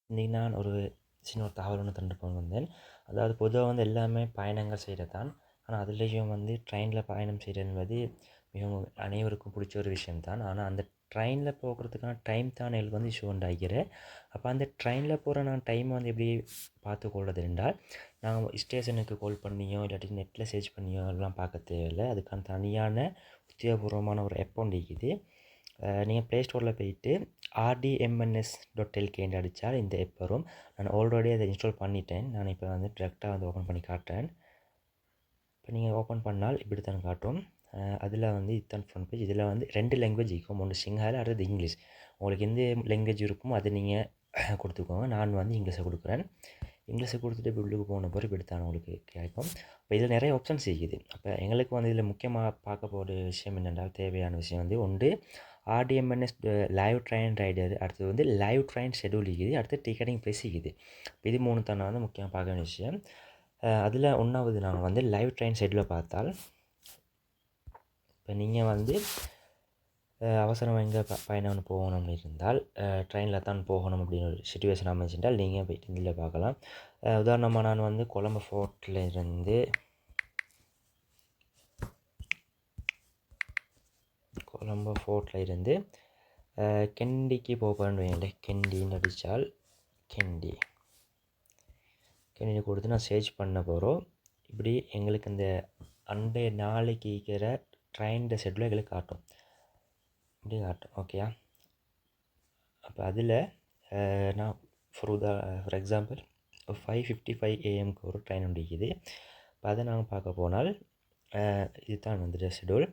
இன்றைக்கி நான் ஒரு சின்ன ஒரு தகவல் ஒன்று தந்துட்டு போக வந்தேன். அதாவது பொதுவாக வந்து எல்லாமே பயணங்கள் செய்கிறது தான். ஆனால் அதுலேயும் வந்து ட்ரெயினில் பயணம் செய்கிறது என்பது மிகவும் அனைவருக்கும் பிடிச்ச ஒரு விஷயம்தான். ஆனால் அந்த ட்ரெயினில் போகிறதுக்கான டைம் தான் எனக்கு வந்து இஷ்யூ உண்டாகிறேன். அப்போ அந்த ட்ரெயினில் போகிற நான் டைமை வந்து எப்படி பார்த்துக்கொள்வது என்றால், நாங்கள் ஸ்டேஷனுக்கு கால் பண்ணியோ இல்லாட்டி நெட்டில் சர்ச் பண்ணியோ எல்லாம் பார்க்க தேவையில்லை. அதுக்கான தனியான உத்தியோகபூர்வமான ஒரு ஆப் ஒன்று இருக்குது. நீங்கள் ப்ளே ஸ்டோரில் போயிட்டு rdmns.lk அடித்தால் இந்த ஆப் வரும். நான் ஆல்ரெடி அதை இன்ஸ்டால் பண்ணிட்டேன். நான் இப்போ வந்து டிரெக்டாக வந்து ஓப்பன் பண்ணி காட்டுறேன். இப்போ நீங்கள் ஓப்பன் பண்ணால் இப்படி தான் காட்டும். அதில் வந்து இதுதான் ஃப்ரண்ட் பேஜ். இதில் வந்து 2 லாங்குவேஜ் இருக்கும். ஒன்று சிங்களம், அடுத்தது இங்கிலீஷ். உங்களுக்கு எந்த லாங்குவேஜ் இருக்குமோ அதை நீங்கள் கொடுத்துக்கோங்க. நான் வந்து இங்கிலீஷை கொடுக்குறேன். இங்கிலீஷை கொடுத்துட்டு இப்போ உள்ளுக்கு போன பிறகு இப்படி தான் உங்களுக்கு கிடைக்கும். இப்போ இதில் நிறைய ஆப்ஷன்ஸ் இருக்குது. அப்போ எங்களுக்கு வந்து இதில் முக்கியமாக பார்க்க போகிற விஷயம் என்னென்றால், தேவையான விஷயம் வந்து ஒன்று RDMNS லைவ் ட்ரெயின் ரைடர், அடுத்தது வந்து லைவ் ட்ரெயின் ஷெடியூல் இருக்குது, அடுத்து டிக்கெட்டிங் ப்ரைஸ் இருக்குது. இது 3 தான் வந்து முக்கியமாக பார்க்க வேண்டிய விஷயம். அதில் ஒன்றாவது நாங்கள் வந்து லைவ் ட்ரெயின் ஷெடியூலை பார்த்தால், இப்போ நீங்கள் வந்து அவசரம் எங்கே பயணம் போகணும் அப்படின்னு இருந்தால், ட்ரெயினில் தான் போகணும் அப்படின்னு ஒரு சிச்சுவேஷன் அமைச்சிருந்தால் நீங்கள் போய்ட்டு இதில் பார்க்கலாம். உதாரணமாக நான் வந்து கொலம்போ ஃபோர்ட்டில் இருந்து கெண்டிக்கு போகிறேன்னு வைங்களேன். கெண்டின்னு அடித்தால் கெண்டி கொடுத்து நான் சர்ச் பண்ண போகிறோம். இப்படி எங்களுக்கு இந்த அன்றைய நாளைக்கு இருக்கிற ட்ரெயின் ஷெட்யூல் எங்களுக்கு காட்டும். இப்படி காட்டும். ஓகேயா? அப்போ அதில் நான் ஃபார் எக்ஸாம்பிள் 5:55 AM ஒரு ட்ரெயின் ஒன்று இருக்குது. இப்போ அதை நாங்கள் பார்க்க போனால் இதுதான் வந்துட்டு ஷெட்யூல்.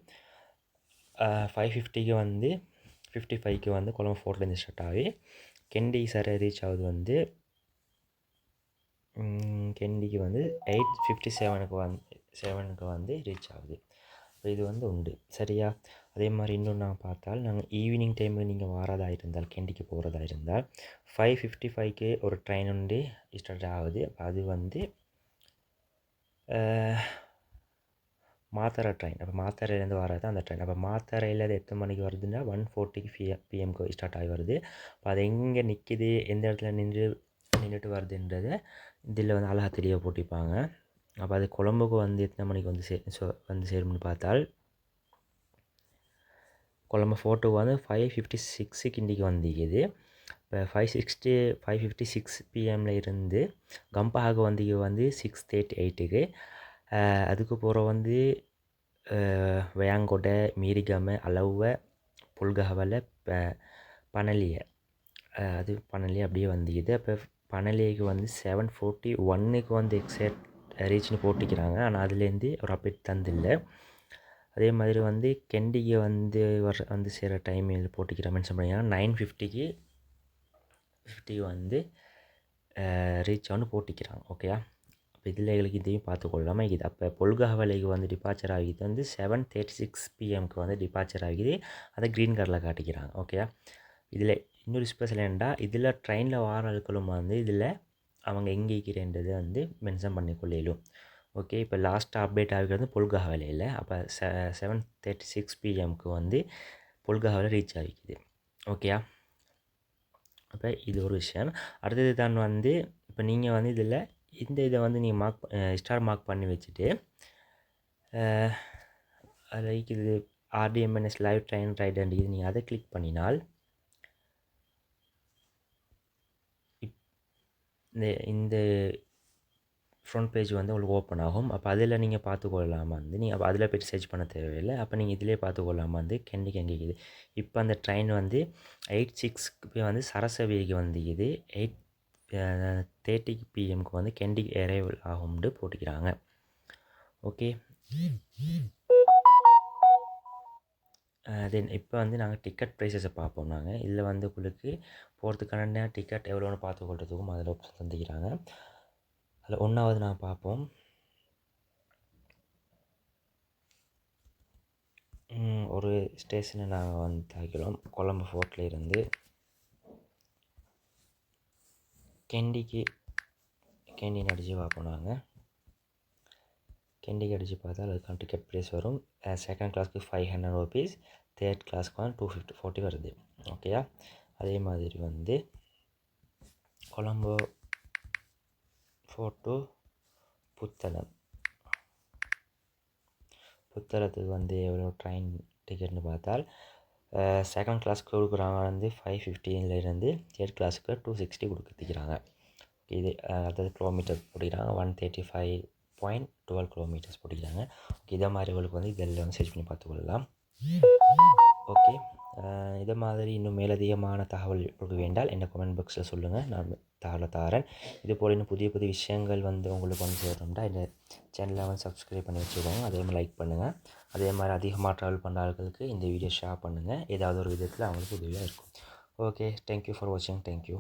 5:50க்கு வந்து 55க்கு வந்து கொலம்போ ஃபோர்ட்லேருந்து ஸ்டார்ட் ஆகி கெண்டி சார் ரீச் ஆகுது வந்து கெண்டிக்கு வந்து 8:57க்கு வந்து ரீச் ஆகுது. இப்போ இது வந்து உண்டு. சரியா? அதே மாதிரி இன்னொன்று நாங்கள் பார்த்தால், நாங்கள் ஈவினிங் டைமில் நீங்கள் வாரதாக இருந்தால், கெண்டிக்கு போகிறதா இருந்தால் 5:55க்கு ஒரு ட்ரெயின் உண்டு ஸ்டார்ட் ஆகுது. அது வந்து மாத்தறை ட்ரெயின். அப்போ மாத்தறையிலேருந்து வரது தான் அந்த ட்ரெயின். அப்போ மாத்தறையில் அது எத்தனை மணிக்கு வருதுன்னா 1:40 PM ஸ்டார்ட் ஆகி வருது. அப்போ அது எங்கே நிற்கிது, எந்த இடத்துல நின்றுட்டு வருதுன்றதை இதில் வந்து அழகாக தெரிய போட்டிருப்பாங்க. அப்போ அது கொழம்புக்கு வந்து எத்தனை மணிக்கு வந்து சேரும்னு பார்த்தால், கொழம்பு ஃபோர்ட்டுக்கு வந்து 5:56க்கு இன்றைக்கி வந்துக்குது. இப்போ 5:56 PM இருந்து கம்பாக வந்து 6:38க்கு. அதுக்கு போகிற வந்து வயாங்கொட, மீரிகம, அலவ, புல்கஹவல, பனலிய, அது பனலிய அப்படியே வந்துக்குது. அப்போ பனலியக்கு வந்து 7:41க்கு வந்து எக்ஸாக்ட் ரீச்னு போட்டிக்கிறாங்க. ஆனால் அதுலேருந்து ஒரு அப்டேட் தந்தில்லை. அதே மாதிரி வந்து கெண்டிக்கு வந்து சேர டைம் போட்டிக்கிற மென்ஷன் பண்ணிங்கன்னா 9:50க்கு வந்து ரீச் ஆகுன்னு போட்டிக்கிறாங்க. ஓகேயா? அப்போ இதில் எங்களுக்கு இதையும் பார்த்துக்கொள்ளாமல் இருக்குது. அப்போ பொல்கஹவலைக்கு வந்து டிபார்ச்சர் ஆகிது வந்து 7:36 PMக்கு வந்து டிபார்ச்சர் ஆகிது. அதை க்ரீன் கலரில் காட்டிக்கிறாங்க. ஓகேயா? இதில் இன்னொரு ஸ்பெஷல் என்னென்னா, இதில் ட்ரெயினில் வார ஆட்களும் வந்து இதில் அவங்க எங்கே இருக்கிறன்றது வந்து மென்ஷன் பண்ணிக்கொள்ளும். ஓகே, இப்போ லாஸ்ட்டாக அப்டேட் ஆகிக்கிறது பொல்கஹவலையில். அப்போ 7:36 PMக்கு வந்து பொல்கஹவலை ரீச் ஆகிக்குது. ஓகேயா? அப்போ இது ஒரு விஷயம். அடுத்தது தான் வந்து, இப்போ நீங்கள் வந்து இதில் இந்த இதை வந்து நீங்கள் ஸ்டார் மார்க் பண்ணி வச்சுட்டு, லைக் இது RDMNS லைவ் ட்ரெயின் ரைடர் இது நீங்கள் அதை கிளிக் பண்ணினால் இந்த ஃப்ரண்ட் பேஜ் வந்து உங்களுக்கு ஓப்பன் ஆகும். அப்போ அதில் நீங்கள் பார்த்துக்கொள்ளாமல் வந்து நீங்கள் அப்போ அதில் போய்ட்டு சர்ச் பண்ண தேவையில்லை. அப்போ நீங்கள் இதிலே பார்த்துக்கொள்ளாமல் வந்து கெண்டிக்கு எங்கேக்குது. இப்போ அந்த ட்ரெயின் வந்து 8:06க்கு வந்து சரசவேரிக்கு வந்துக்குது. 8:30 PMக்கு வந்து கெண்டிக்கு அரைவல் ஆகும்னு போட்டுக்கிறாங்க. ஓகே, தென் இப்போ வந்து நாங்கள் டிக்கெட் ப்ரைஸஸை பார்ப்போம். நாங்கள் இதில் வந்து உங்களுக்கு போகிறதுக்கான டிக்கெட் எவ்வளோன்னு பார்த்துக்கொள்றதுக்கும் அதில் ஆப்ஷன் தந்துக்கிறாங்க. அதில் ஒன்றாவது நான் பார்ப்போம். ஒரு ஸ்டேஷனை நாங்கள் வந்து தாக்கிறோம். கொலம்போ ஃபோர்ட்டில் இருந்து கெண்டின்னு அடித்து பார்ப்போம். நாங்கள் கெண்டிக்கு அடித்து பார்த்தா அதுக்கான டிக்கெட் ப்ரைஸ் வரும். செகண்ட் கிளாஸ்க்கு 500 rupees, தேர்ட் கிளாஸ்க்கு வந்து 240 வருது. ஓகேயா? அதே மாதிரி வந்து கொலம்போ to புத்தளம். புத்தளத்துக்கு வந்து எவ்வளோ ட்ரெயின் டிக்கெட்னு பார்த்தால் செகண்ட் கிளாஸ்க்கு கொடுக்குறாங்க வந்து 515 தேர்ட் கிளாஸுக்கு 260 கொடுத்துக்கிறாங்க. இது அதாவது கிலோமீட்டர் போட்டிக்கிறாங்க 135.12 கிலோமீட்டர்ஸ் போட்டிக்கிறாங்க. ஓகே, இதை மாதிரி உங்களுக்கு வந்து இதில் வந்து சர்ச் பண்ணி பார்த்துக்கொள்ளலாம். ஓகே, இதை மாதிரி இன்னும் மேலதிகமான தகவல் உங்களுக்கு வேண்டால் என்ன கமெண்ட் பாக்ஸில் சொல்லுங்கள், நான் தகவலை தாரேன். இது போல் இன்னும் புதிய புதிய விஷயங்கள் வந்து உங்களுக்கு வந்து சேரணும்னா இந்த சேனலை வந்து சப்ஸ்கிரைப் பண்ணி வச்சுக்கோங்க. அதே மாதிரி லைக் பண்ணுங்கள். அதே மாதிரி அதிகமாக ட்ராவல் பண்ணுற ஆட்களுக்கு இந்த வீடியோ ஷேர் பண்ணுங்கள். ஏதாவது ஒரு விதத்தில் அவங்களுக்கு உதவியாக இருக்கும். ஓகே, தேங்க்யூ ஃபார் வாட்சிங். தேங்க்யூ.